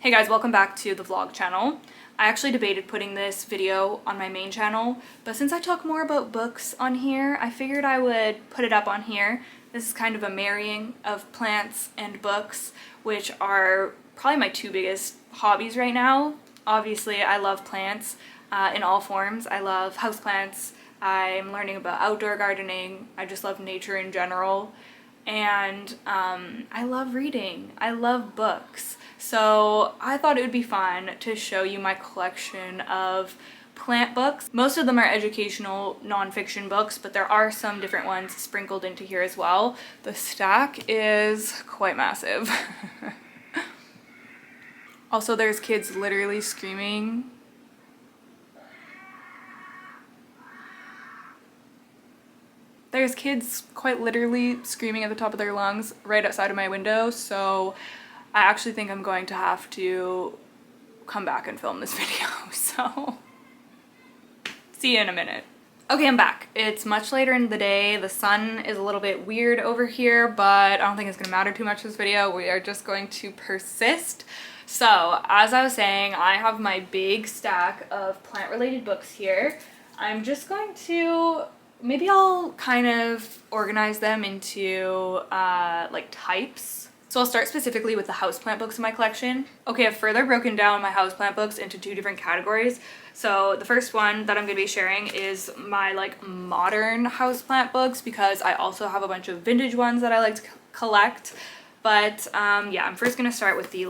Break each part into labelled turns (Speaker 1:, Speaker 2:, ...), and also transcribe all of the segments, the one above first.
Speaker 1: Hey guys, welcome back to the vlog channel. I actually debated putting this video on my main channel, but since I talk more about books on here, I figured I would put it up on here. This is kind of a marrying of plants and books, which are probably my two biggest hobbies right now. Obviously, I love plants in all forms. I love houseplants. I'm learning about outdoor gardening. I just love nature in general. And I love reading. I love books. So I thought it would be fun to show you my collection of plant books. Most of them are educational nonfiction books, but there are some different ones sprinkled into here as well. The stack is quite massive. Also, there's kids literally screaming. There's kids quite literally screaming at the top of their lungs right outside of my window, so I actually think I'm going to have to come back and film this video, so see you in a minute. Okay, I'm back. It's much later in the day. The sun is a little bit weird over here, but I don't think it's gonna matter too much this video. We are just going to persist. So, as I was saying, I have my big stack of plant-related books here. I'm just going to maybe I'll kind of organize them into like types. So I'll start specifically with the houseplant books in my collection. Okay, I've further broken down my houseplant books into two different categories. So the first one that I'm going to be sharing is my like modern houseplant books, because I also have a bunch of vintage ones that I like to collect. But yeah, I'm first going to start with the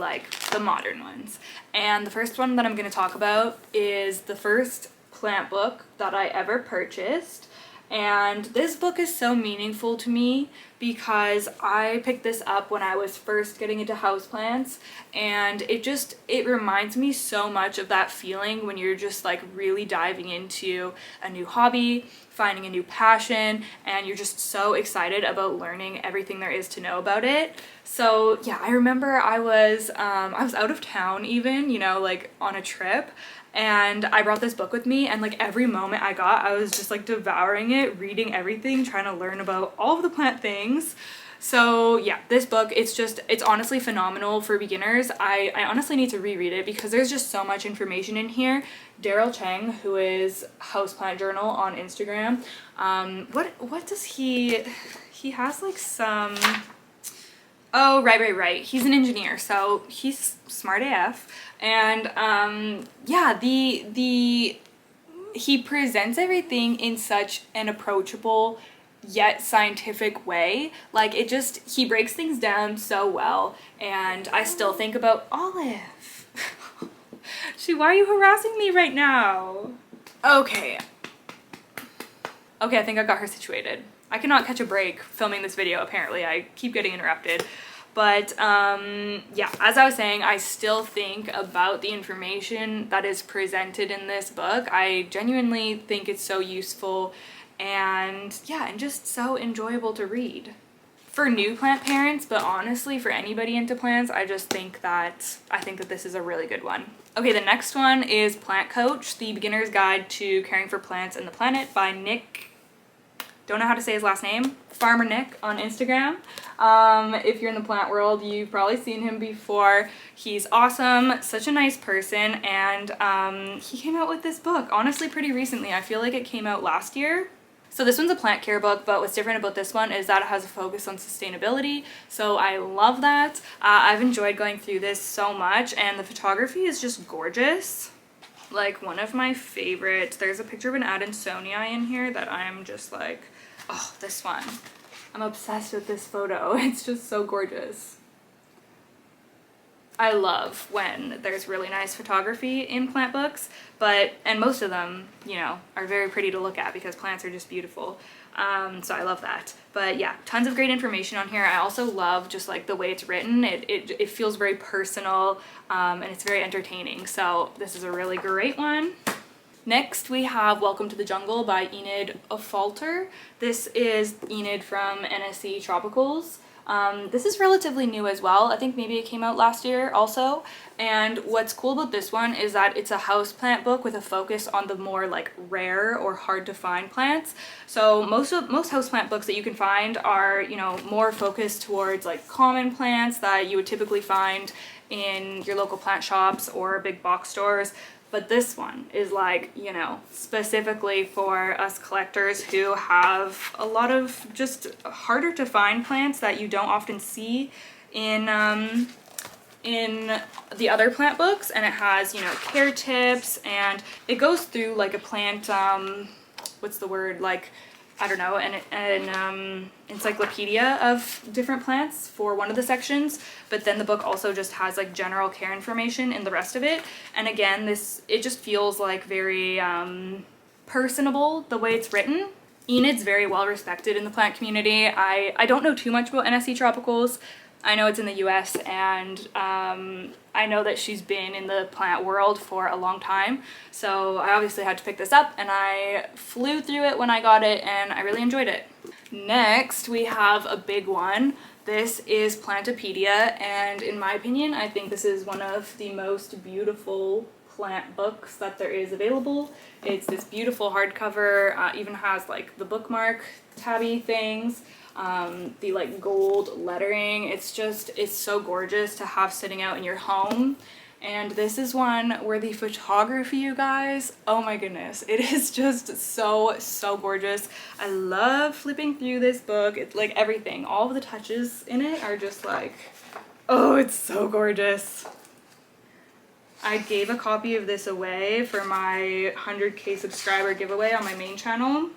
Speaker 1: modern ones. And the first one that I'm going to talk about is the first plant book that I ever purchased. And this book is so meaningful to me because I picked this up when I was first getting into houseplants, and it reminds me so much of that feeling when you're just like really diving into a new hobby, finding a new passion, and you're just so excited about learning everything there is to know about it. So yeah, I remember I was out of town even, you know, like on a trip, and I brought this book with me, and like every moment I got, I was just like devouring it, reading everything, trying to learn about all of the plant things. So yeah, this book, it's honestly phenomenal for beginners. I honestly need to reread it because there's just so much information in here. Daryl Chang, who is Houseplant Journal on Instagram, what does he has like some, oh, right. He's an engineer, so he's smart AF. And yeah, he presents everything in such an approachable yet scientific way. Like he breaks things down so well, and I still think about Olive. Why are you harassing me right now? Okay, I think I got her situated. I cannot catch a break filming this video, apparently. I keep getting interrupted. But yeah, as I was saying, I still think about the information that is presented in this book. I genuinely think it's so useful and yeah, and just so enjoyable to read. For new plant parents, but honestly for anybody into plants, I think that this is a really good one. Okay, the next one is Plant Coach, The Beginner's Guide to Caring for Plants and the Planet by Nick, don't know how to say his last name, Farmer Nick on Instagram. If you're in the plant world, you've probably seen him before. He's awesome, such a nice person, and he came out with this book, honestly pretty recently. I feel like it came out last year. So this one's a plant care book, but what's different about this one is that it has a focus on sustainability, so I love that. I've enjoyed going through this so much, and the photography is just gorgeous. Like one of my favorites. There's a picture of an Adansonii in here that I'm just like, oh, this one. I'm obsessed with this photo. It's just so gorgeous. I love when there's really nice photography in plant books, and most of them, you know, are very pretty to look at because plants are just beautiful. So I love that. But yeah, tons of great information on here. I also love just like the way it's written. It feels very personal, and it's very entertaining. So this is a really great one. Next we have Welcome to the Jungle by Enid Afalter. This is Enid from NSC Tropicals. This is relatively new as well. I think maybe it came out last year also. And what's cool about this one is that it's a houseplant book with a focus on the more like rare or hard to find plants. So most houseplant books that you can find are, you know, more focused towards like common plants that you would typically find in your local plant shops or big box stores. But this one is like, you know, specifically for us collectors who have a lot of just harder to find plants that you don't often see in the other plant books. And it has, you know, care tips, and it goes through like a plant, what's the word, like, I don't know, an encyclopedia of different plants for one of the sections, but then the book also just has like general care information in the rest of it. And again, it just feels like very personable the way it's written. Enid's very well respected in the plant community. I don't know too much about NSC Tropicals. I know it's in the US, and I know that she's been in the plant world for a long time, so I obviously had to pick this up, and I flew through it when I got it, and I really enjoyed it. Next, we have a big one. This is Plantopedia, and in my opinion, I think this is one of the most beautiful plant books that there is available. It's this beautiful hardcover, even has like the bookmark tabby things. The like gold lettering, it's so gorgeous to have sitting out in your home. And this is one where the photography, you guys, oh my goodness, it is just so gorgeous. I love flipping through this book. It's like everything, all of the touches in it are just like, oh, it's so gorgeous. I gave a copy of this away for my 100K subscriber giveaway on my main channel,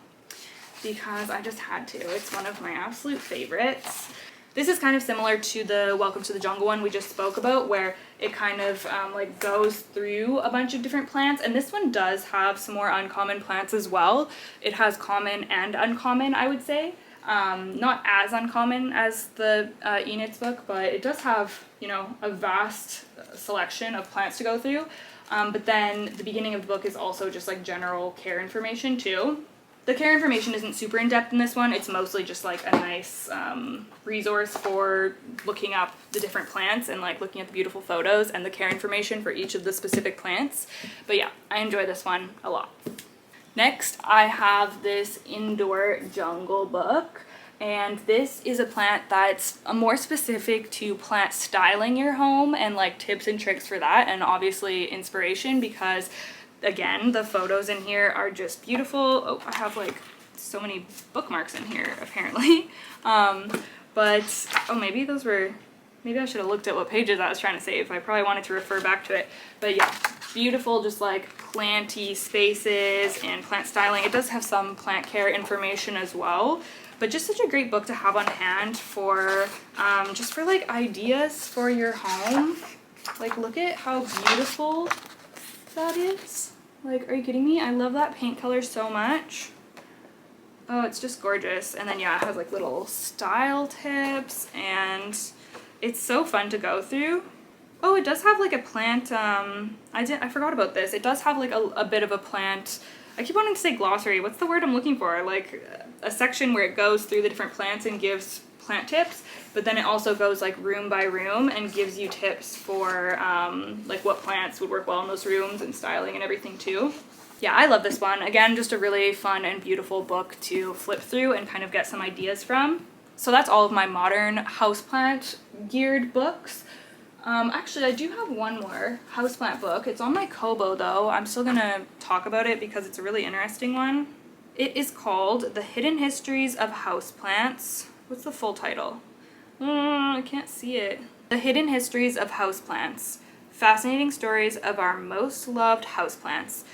Speaker 1: because I just had to. It's one of my absolute favorites. This is kind of similar to the Welcome to the Jungle one we just spoke about, where it kind of like goes through a bunch of different plants, and this one does have some more uncommon plants as well. It has common and uncommon, I would say. Not as uncommon as the Enid's book, but it does have, you know, a vast selection of plants to go through. But then the beginning of the book is also just like general care information too. The care information isn't super in-depth in this one. It's mostly just like a nice resource for looking up the different plants and like looking at the beautiful photos and the care information for each of the specific plants. But yeah, I enjoy this one a lot. Next, I have this Indoor Jungle book. And this is a plant that's more specific to plant styling your home and like tips and tricks for that, and obviously inspiration, because again, the photos in here are just beautiful. Oh, I have like so many bookmarks in here apparently. But oh, maybe I should have looked at what pages I was trying to save. I probably wanted to refer back to it. But yeah, beautiful, just like planty spaces and plant styling. It does have some plant care information as well, but just such a great book to have on hand for just for like ideas for your home. Like, look at how beautiful that is. Like, are you kidding me? I love that paint color so much. Oh, it's just gorgeous. And then yeah, it has like little style tips, and it's so fun to go through. Oh, it does have like a plant, I forgot about this. It does have like a bit of a plant, I keep wanting to say glossary. What's the word I'm looking for? Like a section where it goes through the different plants and gives plant tips, but then it also goes like room by room and gives you tips for like what plants would work well in those rooms and styling and everything too. Yeah, I love this one. Again, just a really fun and beautiful book to flip through and kind of get some ideas from. So that's all of my modern houseplant geared books. Actually, I do have one more houseplant book. It's on my Kobo though. I'm still gonna talk about it because it's a really interesting one. It is called The Hidden Histories of Houseplants. What's the full title? I can't see it. The Hidden Histories of Houseplants. Fascinating stories of our most loved houseplants.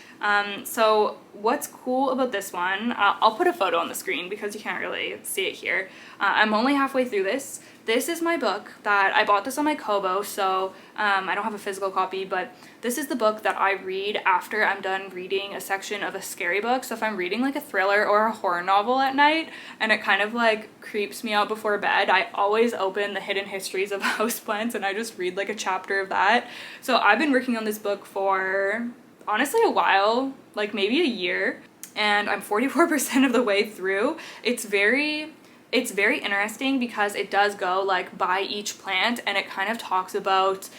Speaker 1: So what's cool about this one, I'll put a photo on the screen because you can't really see it here. I'm only halfway through this. This is my book that I bought this on my Kobo, so I don't have a physical copy, but this is the book that I read after I'm done reading a section of a scary book. So if I'm reading like a thriller or a horror novel at night and it kind of like creeps me out before bed, I always open The Hidden Histories of Houseplants and I just read like a chapter of that. So I've been working on this book for honestly a while, like maybe a year, and I'm 44% of the way through. It's very interesting because it does go like by each plant, and it kind of talks about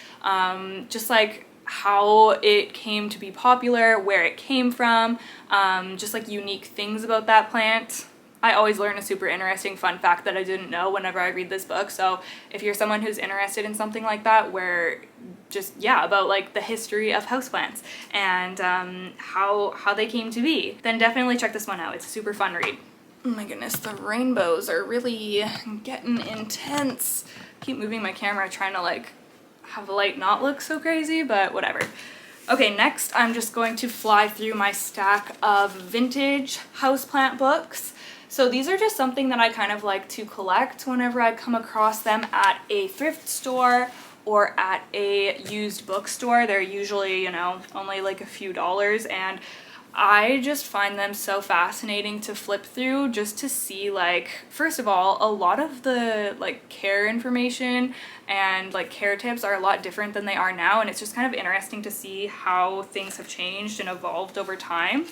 Speaker 1: just like how it came to be popular, where it came from, just like unique things about that plant. I always learn a super interesting fun fact that I didn't know whenever I read this book. So if you're someone who's interested in something like that, where just, yeah, about like the history of houseplants and how they came to be, then definitely check this one out. It's a super fun read. Oh my goodness, the rainbows are really getting intense. Keep moving my camera trying to like have the light not look so crazy, but whatever. Okay, next I'm just going to fly through my stack of vintage houseplant books. So these are just something that I kind of like to collect whenever I come across them at a thrift store or at a used bookstore. They're usually, you know, only like a few dollars, and I just find them so fascinating to flip through just to see, like, first of all, a lot of the like care information and like care tips are a lot different than they are now, and it's just kind of interesting to see how things have changed and evolved over time.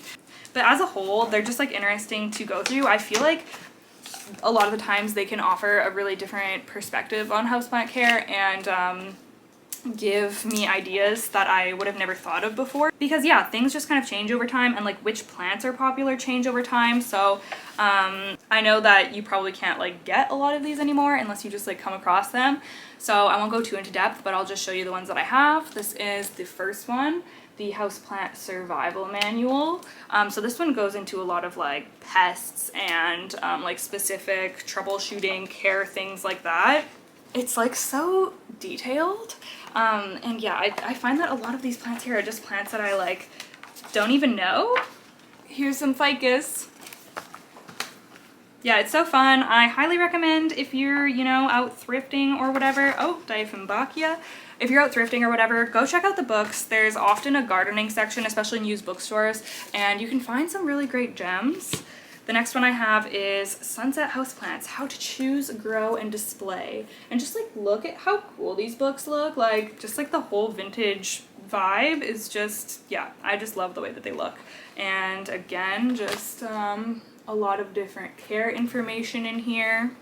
Speaker 1: But as a whole, they're just like interesting to go through. I feel like a lot of the times they can offer a really different perspective on houseplant care and give me ideas that I would have never thought of before, because yeah, things just kind of change over time, and like which plants are popular change over time. So I know that you probably can't like get a lot of these anymore unless you just like come across them, so I won't go too into depth, but I'll just show you the ones that I have. This is the first one, the Houseplant Survival Manual. So this one goes into a lot of like pests and like specific troubleshooting care, things like that. It's like so detailed, and yeah, I find that a lot of these plants here are just plants that I like don't even know. Here's some ficus. Yeah, it's so fun. I highly recommend if you're, you know, out thrifting or whatever. Oh, Dieffenbachia. If you're out thrifting or whatever, go check out the books. There's often a gardening section, especially in used bookstores, and you can find some really great gems. The next one I have is Sunset Houseplants, How to Choose, Grow, and Display. And just like look at how cool these books look. Like just like the whole vintage vibe is just, yeah, I just love the way that they look. And again, just a lot of different care information in here.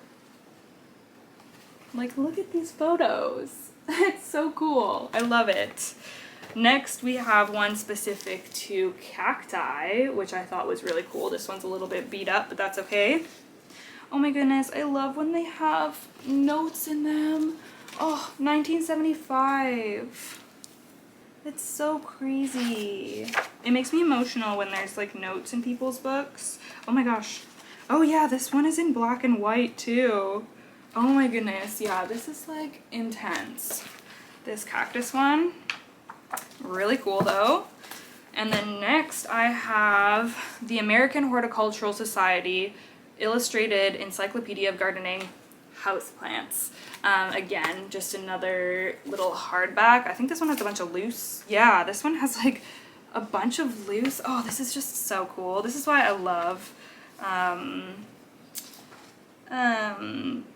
Speaker 1: Like look at these photos. It's so cool. I love it. Next, we have one specific to cacti, which I thought was really cool. This one's a little bit beat up, but that's okay. Oh my goodness, I love when they have notes in them. Oh, 1975. It's so crazy. It makes me emotional when there's like notes in people's books. Oh my gosh. Oh yeah, this one is in black and white too. Oh my goodness, yeah, this is like intense. This cactus one. Really cool though. And then next I have the American Horticultural Society Illustrated Encyclopedia of Gardening Houseplants. Again, just another little hardback. I think this one has a bunch of loose. Yeah, this one has like a bunch of loose. Oh, this is just so cool. This is why I love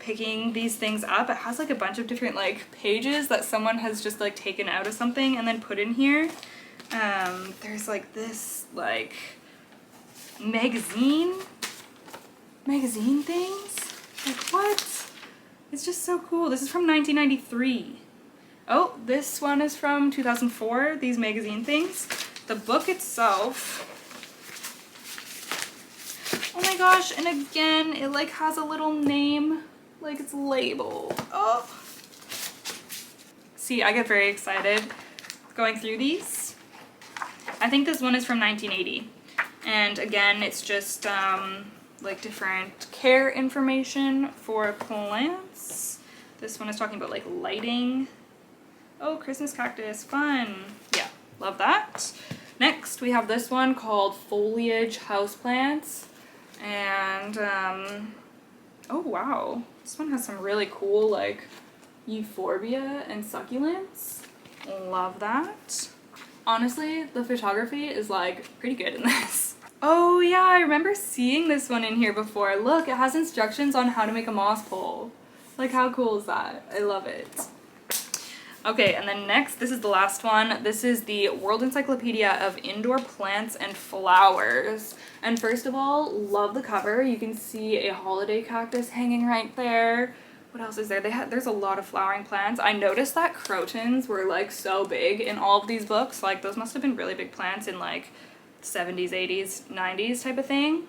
Speaker 1: picking these things up. It has like a bunch of different like pages that someone has just like taken out of something and then put in here. There's like this like magazine things. Like what? It's just so cool. This is from 1993. Oh, this one is from 2004, these magazine things. The book itself, oh my gosh, and again, it like has a little name, like it's labeled. Oh. See, I get very excited going through these. I think this one is from 1980. And again, it's just like different care information for plants. This one is talking about like lighting. Oh, Christmas cactus, fun. Yeah, love that. Next, we have this one called Foliage Houseplants. And, oh wow, this one has some really cool, like, euphorbia and succulents. Love that. Honestly, the photography is, like, pretty good in this. Oh yeah, I remember seeing this one in here before. Look, it has instructions on how to make a moss pole. Like, how cool is that? I love it. Okay, and then next, this is the last one. This is the World Encyclopedia of Indoor Plants and Flowers. And first of all, love the cover. You can see a holiday cactus hanging right there. What else is there? There's a lot of flowering plants. I noticed that crotons were like so big in all of these books. Like those must have been really big plants in like 70s, 80s, 90s type of thing.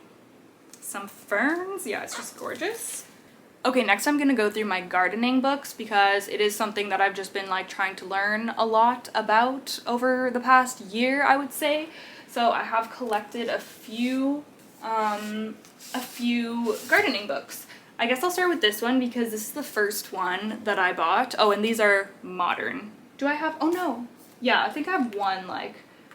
Speaker 1: some ferns. Yeah, it's just gorgeous. Okay, next I'm gonna go through my gardening books because it is something that I've just been like trying to learn a lot about over the past year, I would say. So I have collected a few gardening books. I guess I'll start with this one because this is the first one that I bought. Oh, and these are modern. Do I have, oh no. Yeah, I think I have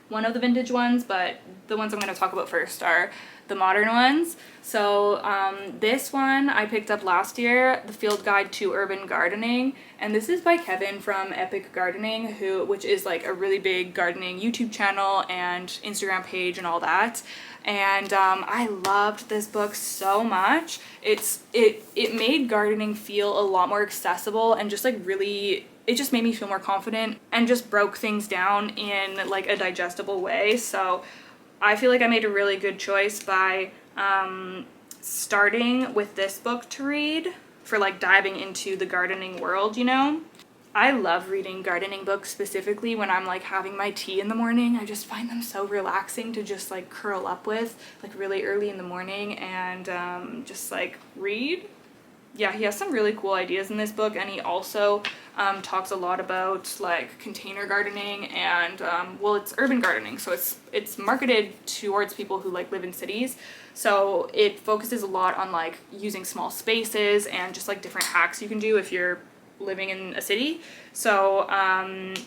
Speaker 1: one of the vintage ones, but the ones I'm going to talk about first are the modern ones. So this one I picked up last year, The Field Guide to Urban Gardening, and this is by Kevin from Epic Gardening, which is like a really big gardening YouTube channel and Instagram page and all that. And I loved this book so much. It made gardening feel a lot more accessible and just like really, it just made me feel more confident and just broke things down in like a digestible way. So I feel like I made a really good choice by starting with this book to read for like diving into the gardening world, you know? I love reading gardening books, specifically when I'm like having my tea in the morning. I just find them so relaxing to just like curl up with like really early in the morning and just like read. Yeah, he has some really cool ideas in this book, and he also talks a lot about like container gardening and well, it's urban gardening, so it's marketed towards people who like live in cities. So it focuses a lot on like using small spaces and just like different hacks you can do if you're living in a city. So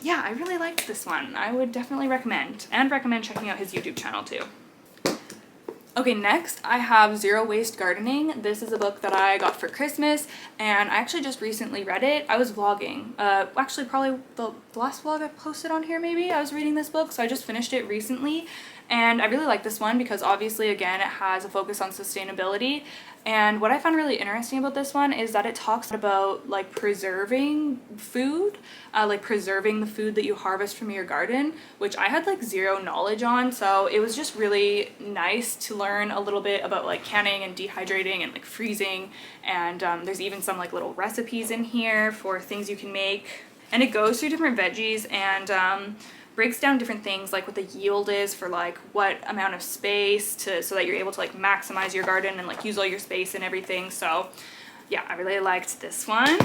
Speaker 1: yeah, I really liked this one. I would definitely recommend checking out his YouTube channel too. Okay, next I have Zero Waste Gardening. This is a book that I got for Christmas, and I actually just recently read it. I was vlogging, actually probably the last vlog I posted on here maybe. I was reading this book, so I just finished it recently, and I really like this one because obviously again it has a focus on sustainability. And what I found really interesting about this one is that it talks about like preserving food, like preserving the food that you harvest from your garden, which I had like zero knowledge on. So it was just really nice to learn a little bit about like canning and dehydrating and like freezing. And there's even some like little recipes in here for things you can make. And it goes through different veggies and breaks down different things like what the yield is for like what amount of space so that you're able to like maximize your garden and like use all your space and everything. So yeah, I really liked this one.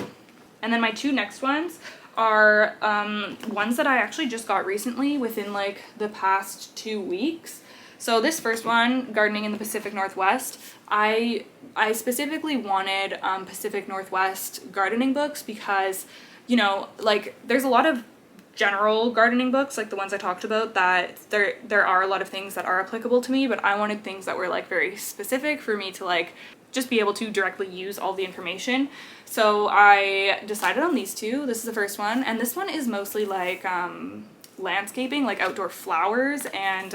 Speaker 1: And then my two next ones are ones that I actually just got recently within like the past 2 weeks. So this first one, Gardening in the Pacific Northwest, I specifically wanted Pacific Northwest gardening books because, you know, like there's a lot of general gardening books like the ones I talked about that there are a lot of things that are applicable to me, but I wanted things that were like very specific for me to like just be able to directly use all the information. So I decided on these two. This is the first one, and this one is mostly like landscaping, like outdoor flowers and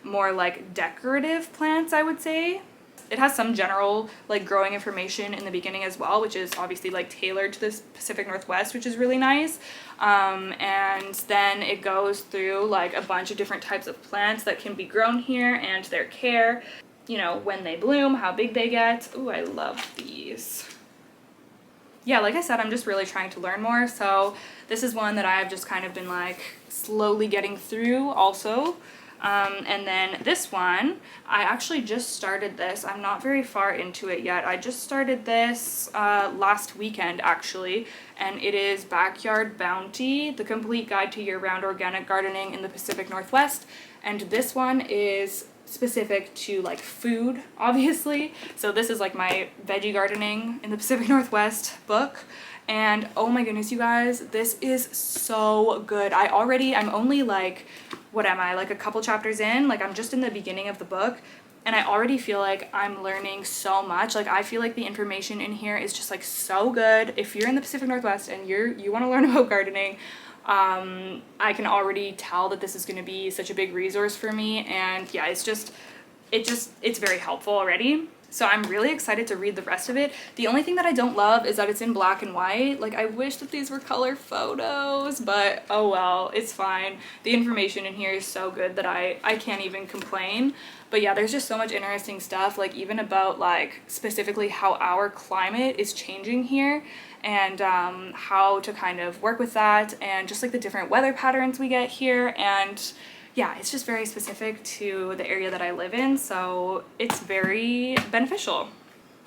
Speaker 1: more like decorative plants, I would say. It has some general like growing information in the beginning as well, which is obviously like tailored to this Pacific Northwest, which is really nice. And then it goes through like a bunch of different types of plants that can be grown here and their care, you know, when they bloom, how big they get. Ooh, I love these. Yeah, like I said, I'm just really trying to learn more. So this is one that I've just kind of been like slowly getting through also. And then this one, I actually just started this. I'm not very far into it yet. I just started this last weekend actually, and it is Backyard Bounty, the complete guide to year-round organic gardening in the Pacific Northwest. And this one is specific to like food, obviously. So this is like my veggie gardening in the Pacific Northwest book. And oh my goodness, you guys, this is so good. I'm only like, what am I, like a couple chapters in? Like I'm just in the beginning of the book, and I already feel like I'm learning so much. Like I feel like the information in here is just like so good. If you're in the Pacific Northwest and you want to learn about gardening, I can already tell that this is going to be such a big resource for me. And yeah, it's very helpful already. So I'm really excited to read the rest of it. The only thing that I don't love is that it's in black and white. Like I wish that these were color photos, but oh well, it's fine. The information in here is so good that I can't even complain. But yeah, there's just so much interesting stuff, like even about like specifically how our climate is changing here and how to kind of work with that and just like the different weather patterns we get here. And yeah, it's just very specific to the area that I live in, so it's very beneficial.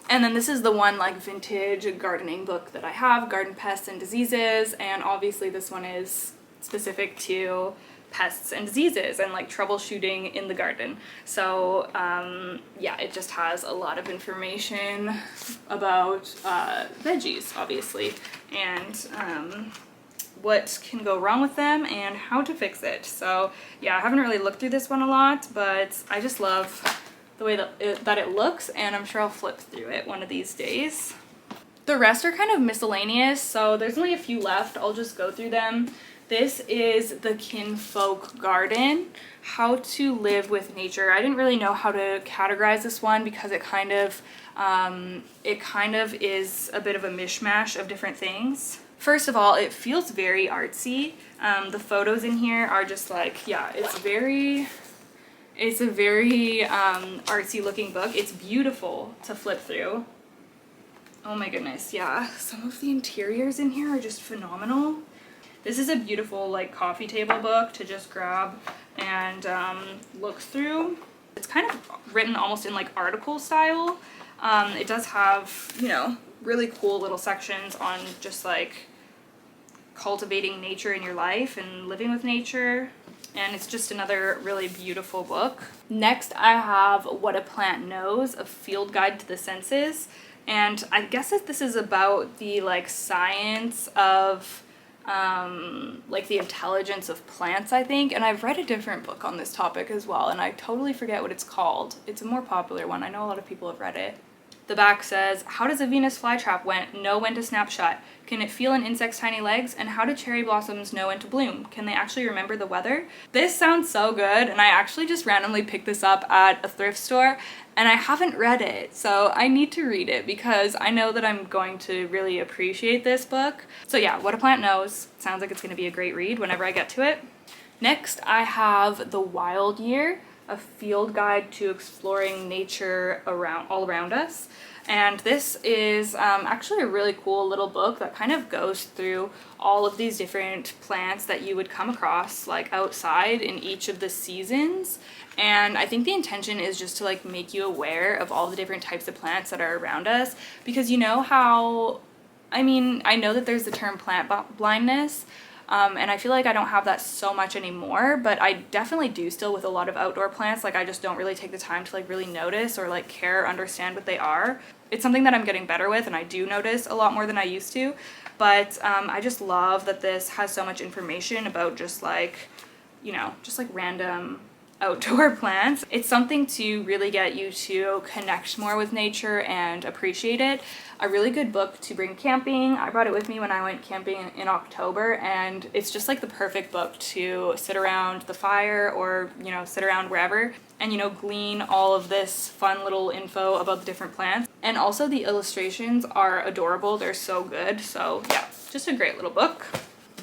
Speaker 1: And then this is the one like vintage gardening book that I have, Garden Pests and Diseases, and obviously this one is specific to pests and diseases and like troubleshooting in the garden. So yeah, it just has a lot of information about veggies, obviously, and what can go wrong with them and how to fix it. So yeah, I haven't really looked through this one a lot, but I just love the way that it looks, and I'm sure I'll flip through it one of these days. The rest are kind of miscellaneous, so there's only a few left. I'll just go through them. This is the Kinfolk Garden, How to Live with Nature. I didn't really know how to categorize this one because it kind of is a bit of a mishmash of different things. First of all, it feels very artsy. The photos in here are just like, yeah, it's a very artsy looking book. It's beautiful to flip through. Oh my goodness, yeah. Some of the interiors in here are just phenomenal. This is a beautiful like coffee table book to just grab and look through. It's kind of written almost in like article style. It does have, you know, really cool little sections on just like cultivating nature in your life and living with nature. And it's just another really beautiful book. Next, I have What a Plant Knows, a field guide to the senses. And I guess that this is about the like science of like the intelligence of plants, I think. And I've read a different book on this topic as well, and I totally forget what it's called. It's a more popular one. I know a lot of people have read it. The back says, how does a Venus flytrap know when to snap shut? Can it feel an insect's tiny legs? And how do cherry blossoms know when to bloom? Can they actually remember the weather? This sounds so good, and I actually just randomly picked this up at a thrift store, and I haven't read it, so I need to read it because I know that I'm going to really appreciate this book. So yeah, What a Plant Knows. Sounds like it's going to be a great read whenever I get to it. Next, I have The Wild Year, a field guide to exploring nature all around us. And this is actually a really cool little book that kind of goes through all of these different plants that you would come across like outside in each of the seasons. And I think the intention is just to like make you aware of all the different types of plants that are around us, because you know how, I mean, I know that there's the term plant blindness, and I feel like I don't have that so much anymore, but I definitely do still with a lot of outdoor plants. Like I just don't really take the time to like really notice or like care or understand what they are. It's something that I'm getting better with, and I do notice a lot more than I used to, but I just love that this has so much information about just like, you know, just like random outdoor plants. It's something to really get you to connect more with nature and appreciate it. A really good book to bring camping. I brought it with me when I went camping in October, and it's just like the perfect book to sit around the fire or, you know, sit around wherever and, you know, glean all of this fun little info about the different plants. And also the illustrations are adorable. They're so good. So yeah, just a great little book.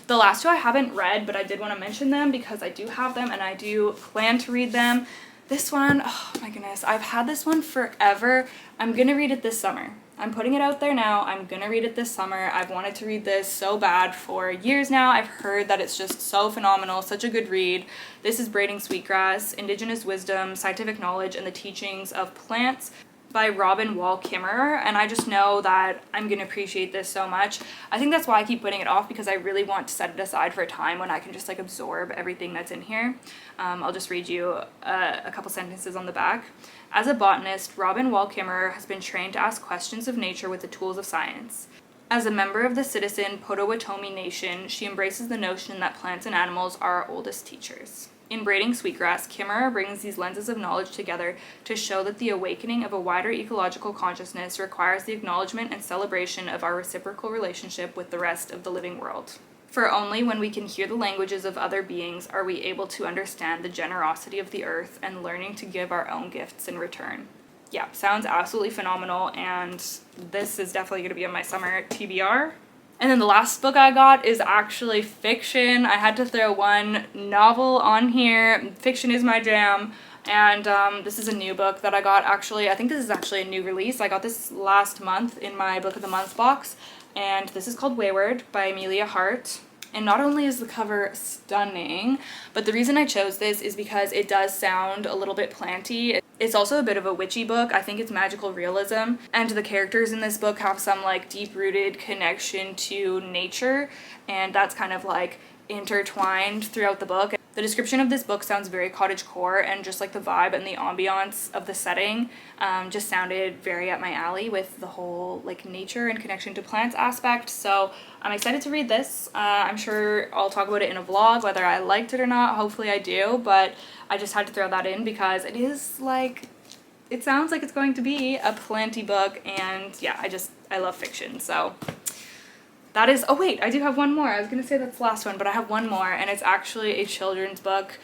Speaker 1: The last two I haven't read, but I did want to mention them because I do have them and I do plan to read them. This one, oh my goodness, I've had this one forever. I'm gonna read it this summer. I'm putting it out there now. I'm gonna read it this summer. I've wanted to read this so bad for years now. I've heard that it's just so phenomenal, such a good read. This is Braiding Sweetgrass, Indigenous Wisdom, Scientific Knowledge, and the Teachings of Plants by Robin Wall Kimmerer, and I just know that I'm going to appreciate this so much. I think that's why I keep putting it off, because I really want to set it aside for a time when I can just like absorb everything that's in here. I'll just read you a couple sentences on the back. As a botanist, Robin Wall Kimmerer has been trained to ask questions of nature with the tools of science. As a member of the citizen Potawatomi Nation, she embraces the notion that plants and animals are our oldest teachers. In Braiding Sweetgrass, Kimmerer brings these lenses of knowledge together to show that the awakening of a wider ecological consciousness requires the acknowledgement and celebration of our reciprocal relationship with the rest of the living world. For only when we can hear the languages of other beings are we able to understand the generosity of the earth and learning to give our own gifts in return. Yeah, sounds absolutely phenomenal, and this is definitely going to be on my summer TBR. And then the last book I got is actually fiction. I had to throw one novel on here. Fiction is my jam. And this is a new book that I got actually. I think this is actually a new release. I got this last month in my Book of the Month box. And this is called Wayward by Amelia Hart. And not only is the cover stunning, but the reason I chose this is because it does sound a little bit planty. It's also a bit of a witchy book. I think it's magical realism, and the characters in this book have some like deep-rooted connection to nature, and that's kind of like intertwined throughout the book. The description of this book sounds very cottagecore, and just like the vibe and the ambiance of the setting just sounded very up my alley with the whole like nature and connection to plants aspect. So I'm excited to read this. I'm sure I'll talk about it in a vlog, whether I liked it or not. Hopefully I do, but I just had to throw that in because it is like, it sounds like it's going to be a planty book, and yeah, I love fiction, so that is, oh wait, I do have one more. I was gonna say that's the last one, but I have one more, and it's actually a children's book.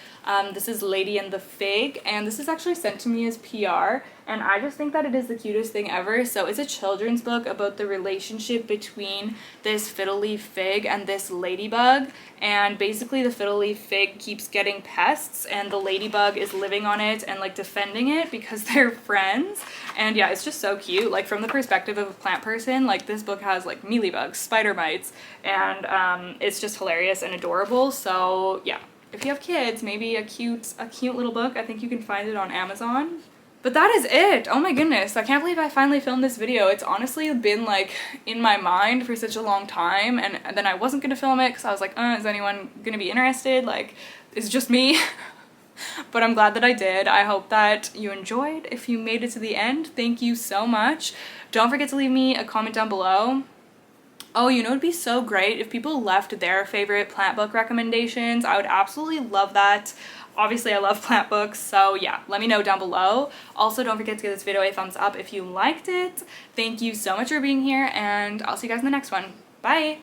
Speaker 1: This is Lady and the Fig, and this is actually sent to me as PR, and I just think that it is the cutest thing ever. So it's a children's book about the relationship between this fiddle leaf fig and this ladybug, and basically the fiddle leaf fig keeps getting pests, and the ladybug is living on it and like defending it because they're friends. And yeah, it's just so cute. Like from the perspective of a plant person, like this book has like mealybugs, spider mites, and it's just hilarious and adorable. So yeah, if you have kids, maybe a cute little book. I think you can find it on Amazon. But that is it. Oh my goodness, I can't believe I finally filmed this video. It's honestly been like in my mind for such a long time, and then I wasn't gonna film it because I was like, is anyone gonna be interested? Like, it's just me. But I'm glad that I did. I hope that you enjoyed. If you made it to the end, thank you so much. Don't forget to leave me a comment down below. Oh, you know, it'd be so great if people left their favorite plant book recommendations. I would absolutely love that. Obviously, I love plant books, so yeah, let me know down below. Also, don't forget to give this video a thumbs up if you liked it. Thank you so much for being here, and I'll see you guys in the next one. Bye!